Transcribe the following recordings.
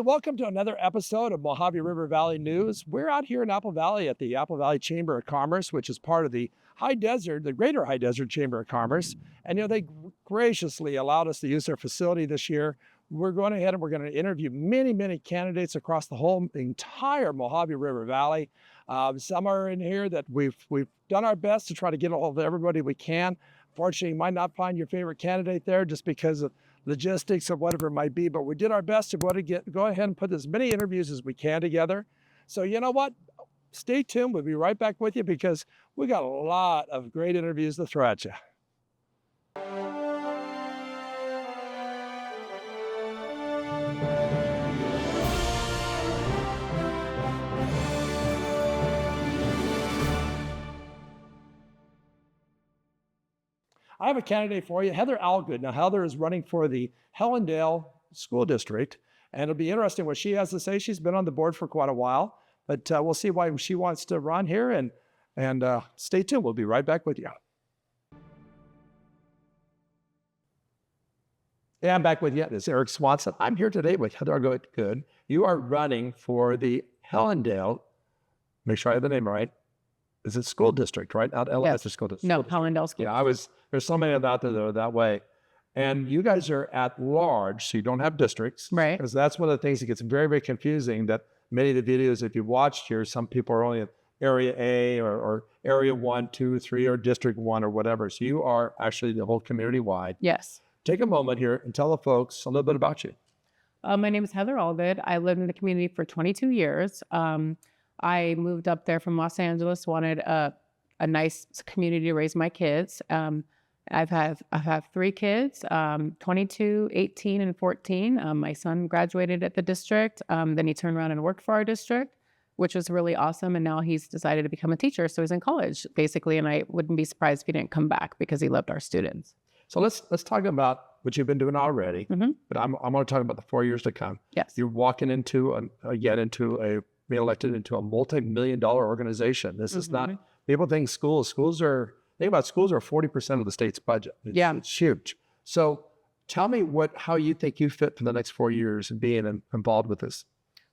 welcome to another episode of Mojave River Valley News. We're out here in Apple Valley at the Apple Valley Chamber of Commerce, which is part of the High Desert, the Greater High Desert Chamber of Commerce. And they graciously allowed us to use their facility this year. We're going ahead and we're going to interview many candidates across the entire Mojave River Valley. Some are in here that we've done our best to try to get a hold of everybody we can. Fortunately, you might not find your favorite candidate there just because of logistics or whatever it might be, but we did our best to go ahead and put as many interviews as we can together. So you know what? Stay tuned. We'll be right back with you because we got a lot of great interviews to throw at you. I have a candidate for you, Heather Allgood. Now, Heather is running for the Helendale School District, and it'll be interesting what she has to say. She's been on the board for quite a while, but we'll see why she wants to run here, and stay tuned. We'll be right back with you. Yeah, I'm back with you. This is Eric Swanson. I'm here today with Heather Allgood. You are running for the Helendale, make sure I have the name right. Is it school district, right? Not Yes. School district. No, Helendale School. Yeah, there's so many out there that are that way. And you guys are at large, so you don't have districts. Right. Because that's one of the things that gets very confusing, that many of the videos, if you've watched here, some people are only in area A or area 1, 2, 3, or district 1 or whatever. So you are actually the whole community wide. Yes. Take a moment here and tell the folks a little bit about you. My name is Heather Allgood. I lived in the community for 22 years. I moved up there from Los Angeles, wanted a nice community to raise my kids. I have 3 kids, 22, 18, and 14. My son graduated at the district. Then he turned around and worked for our district, which was really awesome. And now he's decided to become a teacher. So he's in college, basically. And I wouldn't be surprised if he didn't come back because he loved our students. So let's talk about what you've been doing already. Mm-hmm. But I'm going to talk about the 4 years to come. Yes. You're walking into being elected into a multi-million-dollar organization. This is not, people think schools are 40% of the state's budget. It's huge. So tell me how you think you fit for the next 4 years and being involved with this.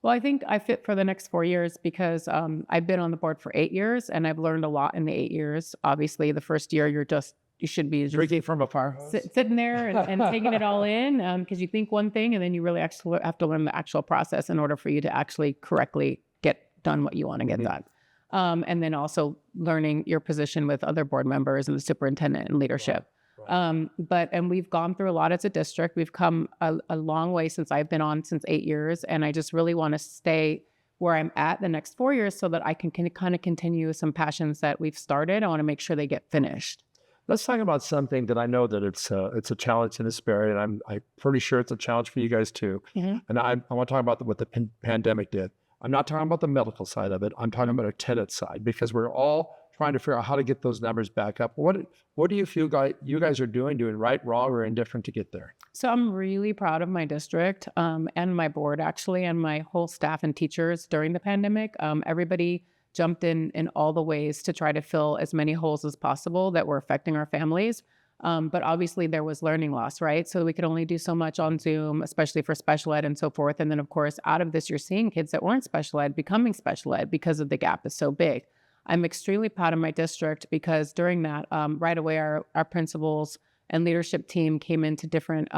Well, I think I fit for the next 4 years because I've been on the board for 8 years and I've learned a lot in the 8 years. Obviously, the first year you should be drinking from a fire hose, sitting there and taking it all in because you think one thing and then you really actually have to learn the actual process in order for you to actually correctly get done what you want to get done. And then also learning your position with other board members and the superintendent and leadership. Right. And we've gone through a lot as a district. We've come a long way since I've been on since 8 years. And I just really want to stay where I'm at the next 4 years so that I can kind of continue some passions that we've started. I want to make sure they get finished. Let's talk about something that I know that it's a challenge in this area, and I'm pretty sure it's a challenge for you guys too. Mm-hmm. And I want to talk about what the pandemic did. I'm not talking about the medical side of it. I'm talking about a tenant side, because we're all trying to figure out how to get those numbers back up. What do you feel you guys are doing right, wrong, or indifferent to get there? So I'm really proud of my district and my board, actually, and my whole staff and teachers during the pandemic. Everybody jumped in all the ways to try to fill as many holes as possible that were affecting our families. But obviously there was learning loss, right? So we could only do so much on Zoom, especially for special ed and so forth. And then of course, out of this, you're seeing kids that weren't special ed becoming special ed because of the gap is so big. I'm extremely proud of my district because during that, right away, our principals and leadership team came into different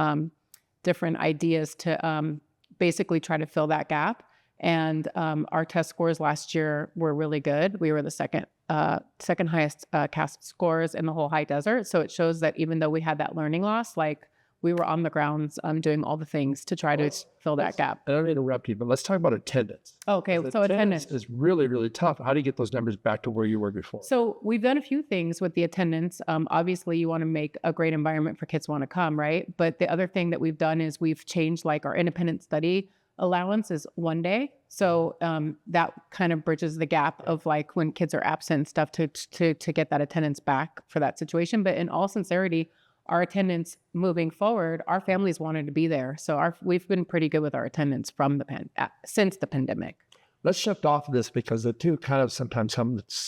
ideas to basically try to fill that gap. And our test scores last year were really good. We were the second highest CASP scores in the whole high desert. So it shows that even though we had that learning loss, we were on the grounds doing all the things to try to fill that gap. I don't mean to interrupt you, but let's talk about attendance. Okay, so attendance is really tough. How do you get those numbers back to where you were before? So we've done a few things with the attendance. Obviously, you want to make a great environment for kids who want to come, right? But the other thing that we've done is we've changed our independent study allowance is 1 day. So that kind of bridges the gap of when kids are absent and stuff to get that attendance back for that situation. But in all sincerity, our attendance moving forward, our families wanted to be there. So we've been pretty good with our attendance from since the pandemic. Let's shift off of this because the two kind of sometimes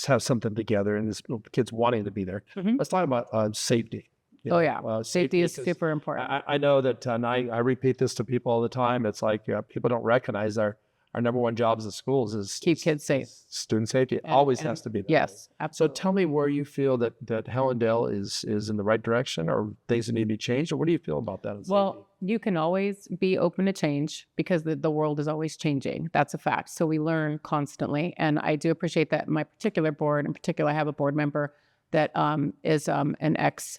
have something together, and this kids wanting to be there. Mm-hmm. Let's talk about safety. You Oh know, yeah. Safety is 'cause super important. I know that, and I repeat this to people all the time. It's like people don't recognize our number one jobs at schools Keep kids safe. is student safety. It And- always and- has to be that way. Yes, So absolutely. tell me where you feel that Helendale is in the right direction, or things that need to be changed, or what do you feel about that? Well, you can always be open to change because the world is always changing. That's a fact. So we learn constantly. And I do appreciate that my particular board, in particular, I have a board member that is an ex,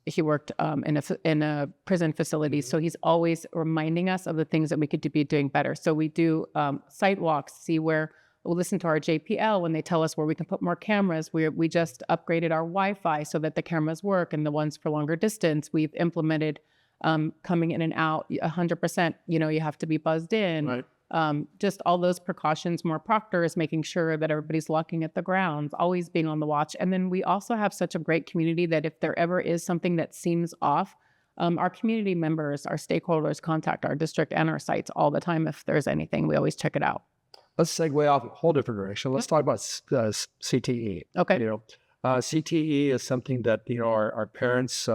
he worked in a prison facility. So he's always reminding us of the things that we could be doing better. So we do site walks, see where we'll listen to our JPL when they tell us where we can put more cameras. We just upgraded our Wi-Fi so that the cameras work, and the ones for longer distance, we've implemented coming in and out 100%. You have to be buzzed in. Right. Just all those precautions, more proctors, making sure that everybody's locking at the grounds, always being on the watch. And then we also have such a great community that if there ever is something that seems off, our community members, our stakeholders contact our district and our sites all the time. If there's anything, we always check it out. Let's segue off a whole different direction. Let's talk about CTE. Okay. CTE is something that, our parents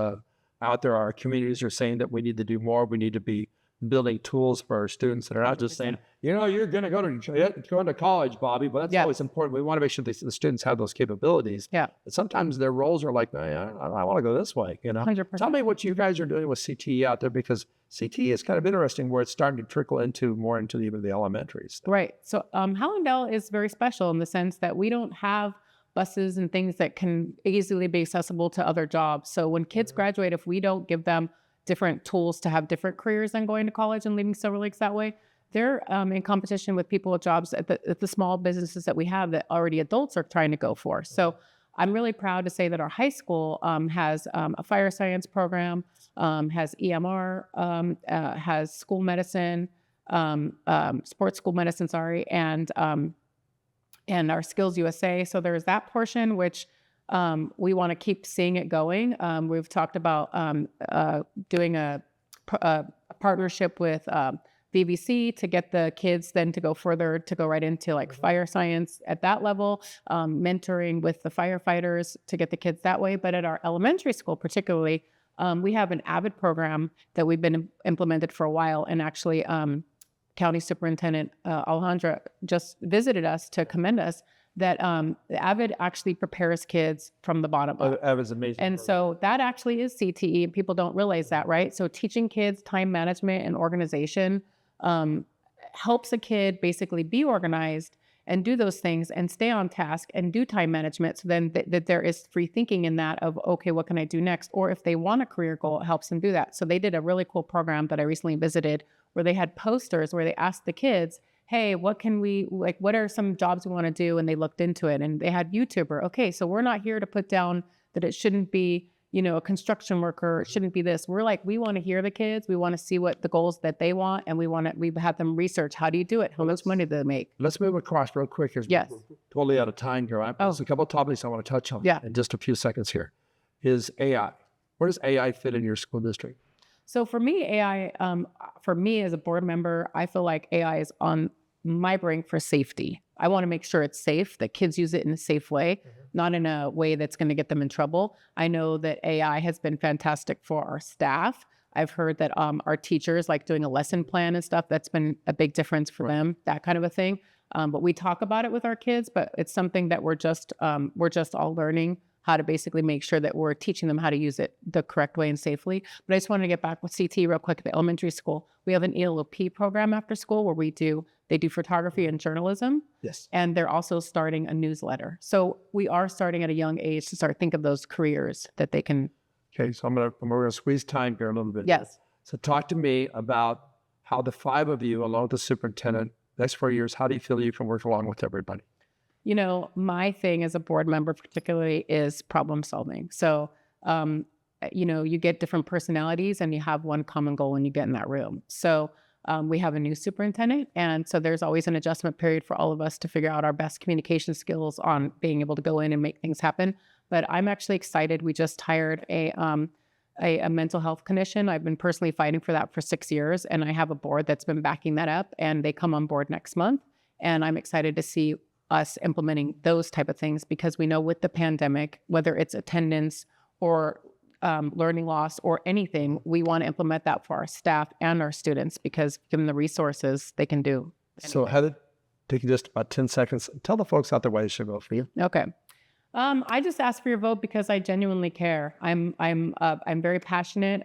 out there, our communities are saying that we need to do more. We need to be building tools for our students that are not just saying, you're going to go to college, Bobby, but that's always important. We want to make sure the students have those capabilities. Yeah. But sometimes their roles are like, I want to go this way. 100%. Tell me what you guys are doing with CTE out there, because CTE is kind of interesting where it's starting to trickle more into even the elementaries. Right. So Helendale is very special in the sense that we don't have buses and things that can easily be accessible to other jobs. So when kids graduate, if we don't give them different tools to have different careers than going to college and leaving Silver Lakes that way, they're in competition with people with jobs at the small businesses that we have that already adults are trying to go for. So I'm really proud to say that our high school has a fire science program, has EMR, has school medicine, sports school medicine, and our Skills USA. So there's that portion, which we want to keep seeing it going. We've talked about doing a partnership with VVC to get the kids then to go further, to go right into like fire science at that level, mentoring with the firefighters to get the kids that way. But at our elementary school particularly, we have an AVID program that we've been implemented for a while. And actually, County Superintendent Alejandra just visited us to commend us that the AVID actually prepares kids from the bottom up. AVID's amazing. And so that actually is CTE, and people don't realize that, right? So teaching kids time management and organization helps a kid basically be organized and do those things and stay on task and do time management. So then that there is free thinking in that of, okay, what can I do next? Or if they want a career goal, it helps them do that. So they did a really cool program that I recently visited where they had posters where they asked the kids, hey, what are some jobs we want to do? And they looked into it, and they had YouTuber. Okay, so we're not here to put down that it shouldn't be, a construction worker, it shouldn't be this. We're like, we want to hear the kids. We want to see what the goals that they want. And we have them research, how do you do it? How much money do they make? Let's move across real quick. Yes. We're totally out of time here. There's a couple of topics I want to touch on in just a few seconds here. Is AI. Where does AI fit in your school district? So for me, AI, for me as a board member, I feel like AI is on my brain for safety. I want to make sure it's safe, that kids use it in a safe way, not in a way that's going to get them in trouble. I know that AI has been fantastic for our staff. I've heard that our teachers like doing a lesson plan and stuff. That's been a big difference for them, that kind of a thing. But we talk about it with our kids, but it's something that we're just all learning how to basically make sure that we're teaching them how to use it the correct way and safely. But I just wanted to get back with CT real quick at the elementary school. We have an ELOP program after school where they do photography and journalism. Yes. And they're also starting a newsletter. So we are starting at a young age to start think of those careers that they can. Okay, so we're gonna squeeze time here a little bit. Yes. So talk to me about how the five of you, along with the superintendent, next 4 years, how do you feel you can work along with everybody? My thing as a board member particularly is problem solving. So, you get different personalities and you have one common goal when you get in that room. So we have a new superintendent. And so there's always an adjustment period for all of us to figure out our best communication skills on being able to go in and make things happen. But I'm actually excited. We just hired a mental health clinician. I've been personally fighting for that for 6 years. And I have a board that's been backing that up, and they come on board next month. And I'm excited to see us implementing those type of things, because we know with the pandemic, whether it's attendance or learning loss or anything, we want to implement that for our staff and our students because given the resources, they can do. So Heather, take just about 10 seconds. Tell the folks out there why they should vote for you. Okay. I just asked for your vote because I genuinely care. I'm very passionate.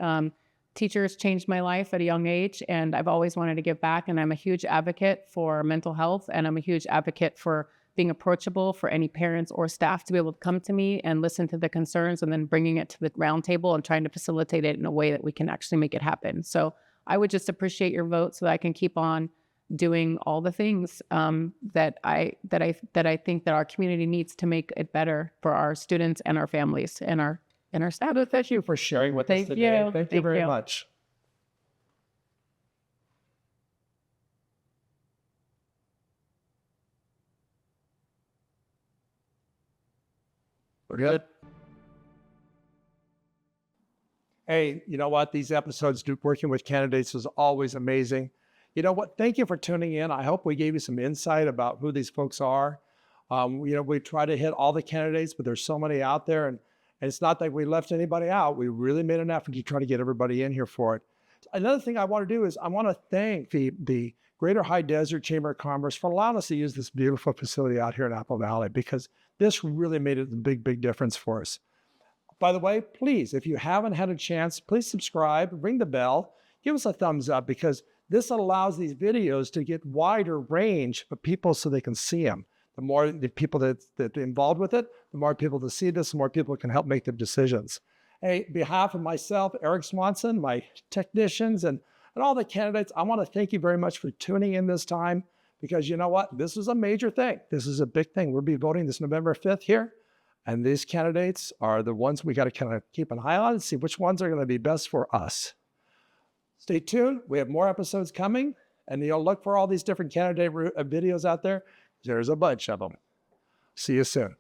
Teachers changed my life at a young age, and I've always wanted to give back. And I'm a huge advocate for mental health, and I'm a huge advocate for being approachable for any parents or staff to be able to come to me and listen to the concerns, and then bringing it to the round table and trying to facilitate it in a way that we can actually make it happen. So I would just appreciate your vote so that I can keep on doing all the things that I think that our community needs to make it better for our students and our families and our staff. Thank you for sharing with us today. Thank you very much. We're good. Hey, you know what? These episodes, working with candidates, is always amazing. You know what? Thank you for tuning in. I hope we gave you some insight about who these folks are. We try to hit all the candidates, but there's so many out there, and it's not that we left anybody out. We really made an effort to try to get everybody in here for it. Another thing I want to do is I want to thank the Greater High Desert Chamber of Commerce for allowing us to use this beautiful facility out here in Apple Valley, because this really made a big difference for us. By the way, please, if you haven't had a chance, please subscribe, ring the bell, give us a thumbs up, because this allows these videos to get wider range of people so they can see them. The more the people that are involved with it, the more people to see this, the more people can help make the decisions. Hey, on behalf of myself, Eric Swanson, my technicians, and all the candidates, I want to thank you very much for tuning in this time, because you know what? This is a major thing. This is a big thing. We'll be voting this November 5th here, and these candidates are the ones we got to kind of keep an eye on and see which ones are going to be best for us. Stay tuned. We have more episodes coming, and you'll look for all these different candidate videos out there. There's a bunch of them. See you soon.